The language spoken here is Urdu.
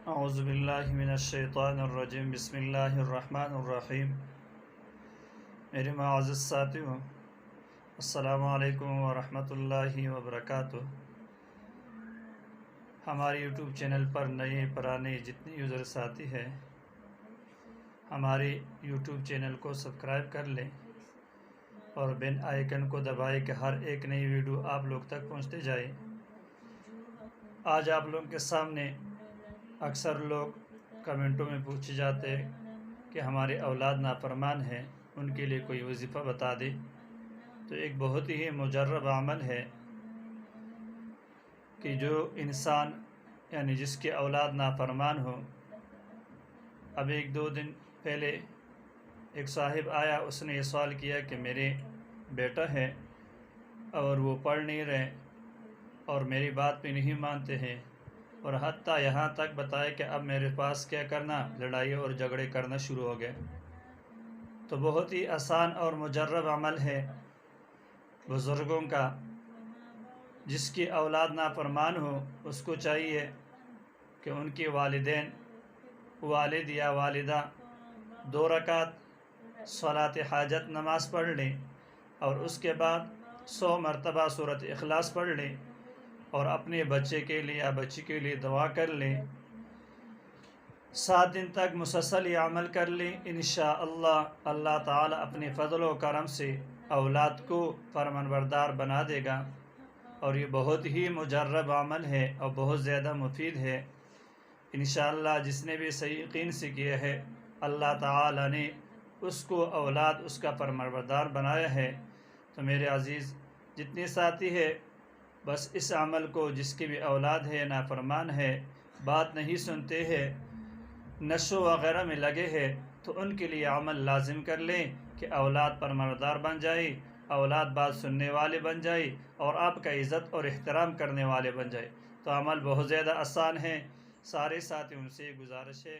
اعوذ باللہ من الشیطان الرجیم بسم اللہ الرحمن الرحیم۔ میرے معزز ساتھیوں، السلام علیکم ورحمۃ اللہ وبرکاتہ۔ ہمارے یوٹیوب چینل پر نئے پرانے جتنے یوزر ساتھی ہیں، ہمارے یوٹیوب چینل کو سبسکرائب کر لیں اور بیل آئیکن کو دبائیں کہ ہر ایک نئی ویڈیو آپ لوگ تک پہنچتے جائے۔ آج آپ لوگوں کے سامنے اکثر لوگ کمنٹوں میں پوچھے جاتے کہ ہمارے اولاد نافرمان ہیں، ان کے لیے کوئی وظیفہ بتا دے۔ تو ایک بہت ہی مجرب عمل ہے کہ جو انسان یعنی جس کے اولاد نافرمان ہو۔ اب ایک دو دن پہلے ایک صاحب آیا، اس نے یہ سوال کیا کہ میرے بیٹا ہے اور وہ پڑھ نہیں رہے اور میری بات پہ نہیں مانتے ہیں، اور حتیٰ یہاں تک بتائے کہ اب میرے پاس کیا کرنا، لڑائی اور جھگڑے کرنا شروع ہو گئے۔ تو بہت ہی آسان اور مجرب عمل ہے بزرگوں کا۔ جس کی اولاد نافرمان ہو اس کو چاہیے کہ ان کے والدین، والد یا والدہ 2 رکعت صلاۃ حاجت نماز پڑھ لیں اور اس کے بعد 100 مرتبہ سورۃ اخلاص پڑھ لیں اور اپنے بچے کے لیے یا بچی کے لیے دعا کر لیں۔ 7 دن تک مسلسل یہ عمل کر لیں، انشاءاللہ اللہ تعالی اپنے فضل و کرم سے اولاد کو فرمانبردار بنا دے گا۔ اور یہ بہت ہی مجرب عمل ہے اور بہت زیادہ مفید ہے۔ انشاءاللہ جس نے بھی صحیح یقین سے کیا ہے، اللہ تعالی نے اس کو اولاد اس کا فرمانبردار بنایا ہے۔ تو میرے عزیز جتنے ساتھی ہیں، بس اس عمل کو، جس کی بھی اولاد ہے نافرمان ہے، بات نہیں سنتے ہیں، نشو وغیرہ میں لگے ہیں، تو ان کے لیے عمل لازم کر لیں کہ اولاد فرمانبردار بن جائے، اولاد بات سننے والے بن جائے اور آپ کا عزت اور احترام کرنے والے بن جائے۔ تو عمل بہت زیادہ آسان ہے۔ سارے ساتھیوں سے گزارش ہے